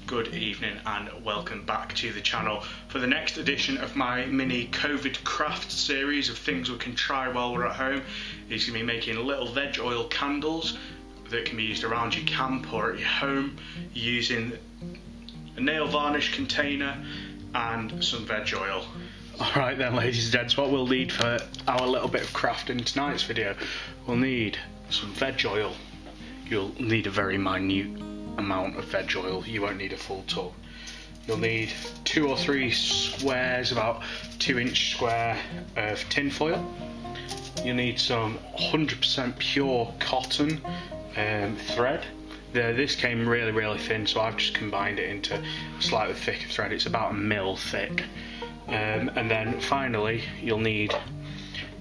Good evening and welcome back to the channel for the next edition of my mini COVID craft series of things we can try while we're at home. He's going to be making little veg oil candles that can be used around your camp or at your home using a nail varnish container and some veg oil. Alright then, ladies and gents, what we'll need for our little bit of craft in tonight's video, we'll need some veg oil. You'll need a very minute amount of veg oil, you won't need a full tub. You'll need 2 or 3 squares, about 2-inch square of tin foil. You'll need some 100% pure cotton thread. This came really thin, so I've just combined it into a slightly thicker thread. It's about 1 mil thick. And then finally you'll need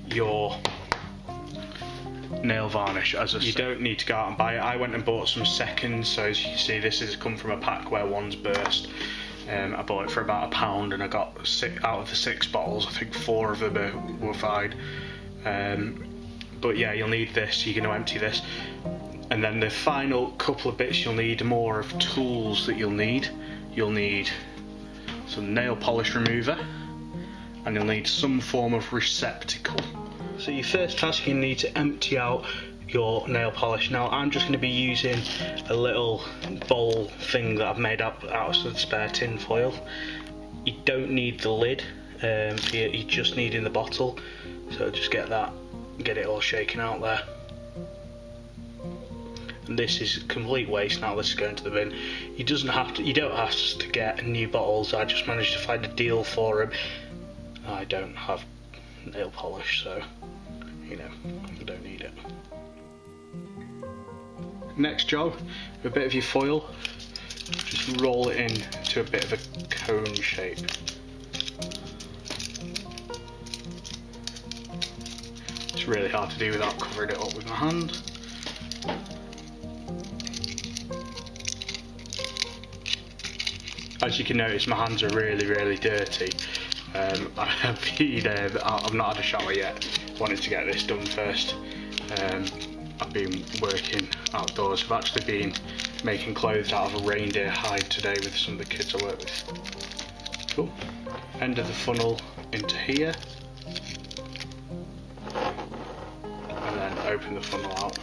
your nail varnish. You don't need to go out and buy it. I went and bought some seconds, so as you can see this has come from a pack where one's burst. I bought it for about £1 and I got out of the 6 bottles, I think 4 of them were fine. But yeah, you'll need this. You're going to empty this, and then the final couple of bits you'll need more of tools that you'll need. You'll need some nail polish remover and you'll need some form of receptacle. So your first task, you need to empty out your nail polish. Now I'm just going to be using a little bowl thing that I've made up out of the spare tin foil. You don't need the lid, you're just needing the bottle, so just get it all shaken out there. And this is complete waste now, this is going to the bin. You don't have to get new bottles. I just managed to find a deal for them. I don't have nail polish, so you know, I don't need it. Next job, with a bit of your foil, just roll it into a bit of a cone shape. It's really hard to do without covering it up with my hand. As you can notice, my hands are really dirty. I've not had a shower yet. Wanted to get this done first. I've been working outdoors. I've actually been making clothes out of a reindeer hide today with some of the kids I work with. Cool. End of the funnel into here, and then open the funnel out.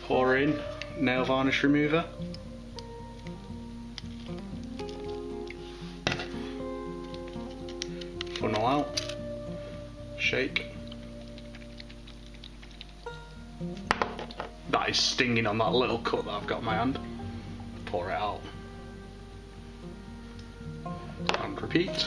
Pour in nail varnish remover. Funnel out, shake. That is stinging on that little cut that I've got in my hand. Pour it out. And repeat.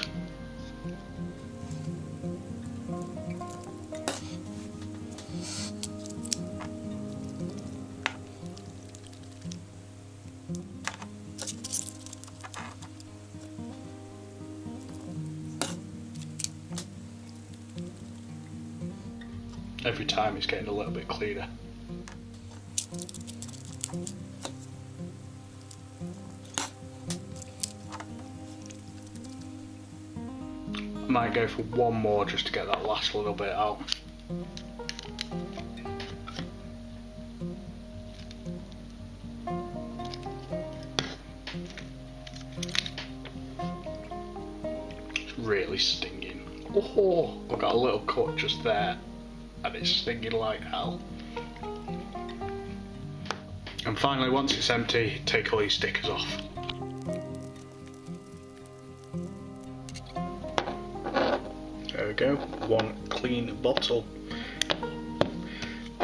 Every time it's getting a little bit cleaner. I might go for one more just to get that last little bit out. It's really stinging. Oh, I've got a little cut just there. And it's stinging like hell. And finally, once it's empty, take all your stickers off. There we go, one clean bottle.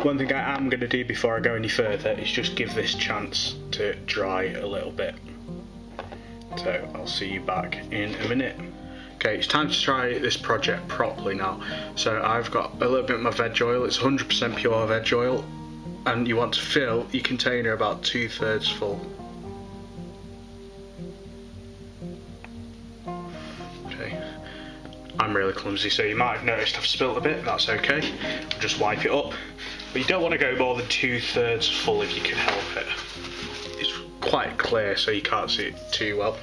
One thing I am going to do before I go any further is just give this chance to dry a little bit. So I'll see you back in a minute. Okay, it's time to try this project properly now. So I've got a little bit of my veg oil. It's 100% pure veg oil, and you want to fill your container about 2/3 full. Okay, I'm really clumsy, so you might have noticed I've spilt a bit. That's okay, I'll just wipe it up. But you don't want to go more than 2/3 full if you can help it. It's quite clear, so you can't see it too well.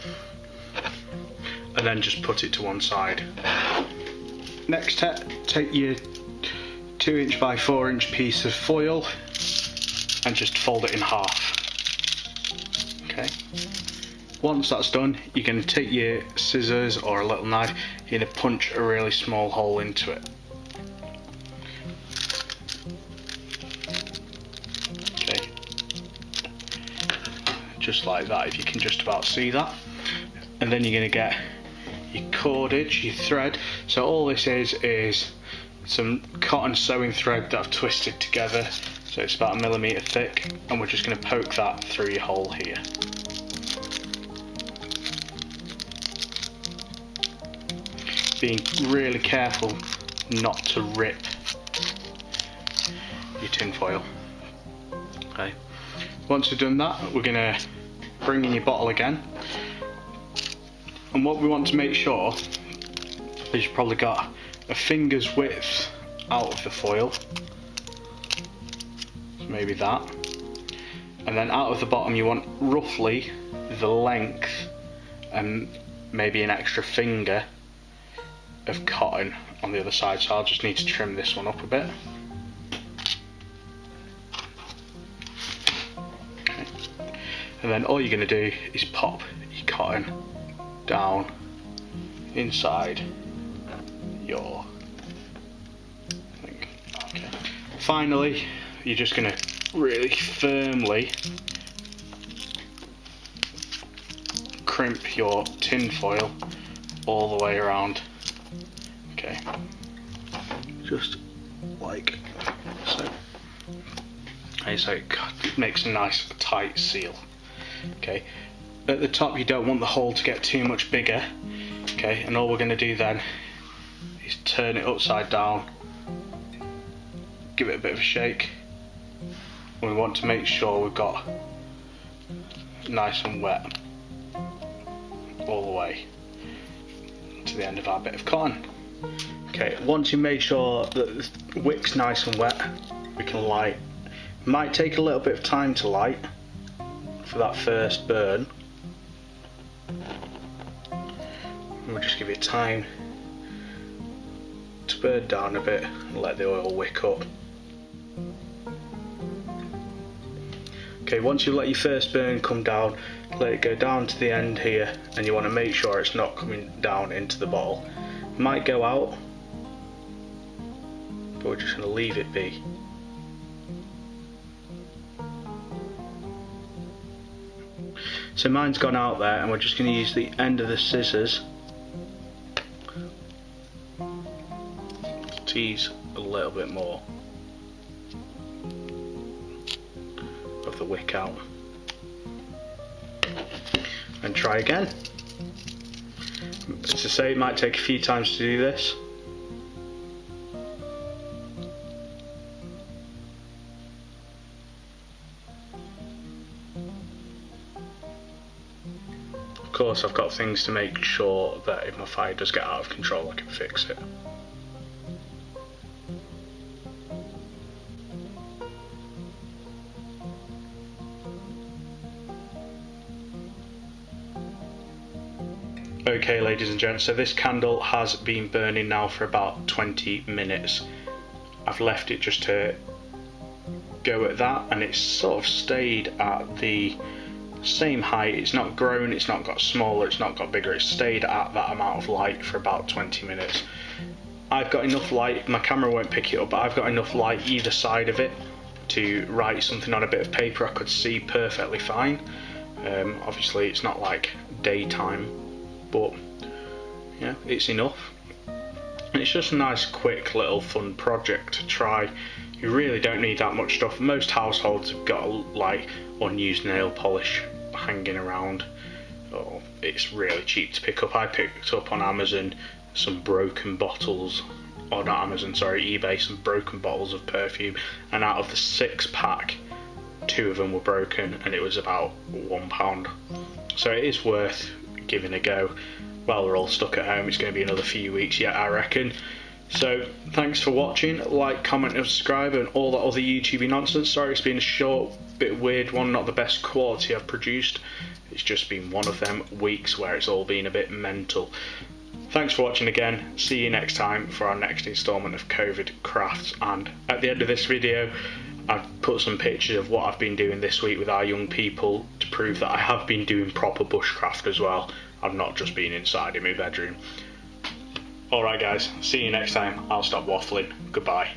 And then just put it to one side. Next, take your 2-inch by 4-inch piece of foil, and just fold it in half. Okay. Once that's done, you're going to take your scissors or a little knife, you're going to punch a really small hole into it. Okay. Just like that, if you can just about see that. And then you're going to get your cordage, your thread. So all this is some cotton sewing thread that I've twisted together. So it's about 1 millimetre thick, and we're just going to poke that through your hole here. Being really careful not to rip your tin foil. Okay. Once we've done that, we're going to bring in your bottle again. And what we want to make sure is you've probably got a finger's width out of the foil. So maybe that. And then out of the bottom you want roughly the length and maybe an extra finger of cotton on the other side. So I'll just need to trim this one up a bit. Okay. And then all you're going to do is pop your cotton down inside your thing. Okay. Finally, you're just going to really firmly crimp your tin foil all the way around. Okay, just like so. Okay, so it makes a nice tight seal. Okay, at the top you don't want the hole to get too much bigger. Okay, and all we're going to do then is turn it upside down, give it a bit of a shake. We want to make sure we've got nice and wet all the way to the end of our bit of cotton. Okay, once you make sure that the wick's nice and wet, we can light. It might take a little bit of time to light for that first burn. We'll just give it time to burn down a bit and let the oil wick up. Okay, once you let your first burn come down, let it go down to the end here, and you want to make sure it's not coming down into the bottle. It might go out, but we're just going to leave it be. So mine's gone out there, and we're just going to use the end of the scissors to tease a little bit more of the wick out, and try again. As I say, it might take a few times to do this. Of course, I've got things to make sure that if my fire does get out of control, I can fix it. Okay, ladies and gents, so this candle has been burning now for about 20 minutes. I've left it just to go at that, and it's sort of stayed at the same height. It's not grown, it's not got smaller, it's not got bigger, it's stayed at that amount of light for about 20 minutes. I've got enough light, my camera won't pick it up, but I've got enough light either side of it to write something on a bit of paper I could see perfectly fine. Obviously it's not like daytime, but yeah, it's enough. And it's just a nice quick little fun project to try. You really don't need that much stuff. Most households have got like unused nail polish hanging around. Oh, it's really cheap to pick up. I picked up on Amazon some broken bottles, or not Amazon, sorry, eBay, some broken bottles of perfume, and out of the 6-pack, 2 of them were broken, and it was about £1. So it is worth giving a go. While we're all stuck at home, it's going to be another few weeks yet, I reckon. So thanks for watching. Like, comment and subscribe and all that other YouTubey nonsense. Sorry it's been a short, bit weird one, not the best quality I've produced. It's just been one of them weeks where it's all been a bit mental. Thanks for watching again. See you next time for our next instalment of COVID Crafts, and at the end of this video I've put some pictures of what I've been doing this week with our young people to prove that I have been doing proper bushcraft as well. I've not just been inside in my bedroom. Alright guys, see you next time. I'll stop waffling. Goodbye.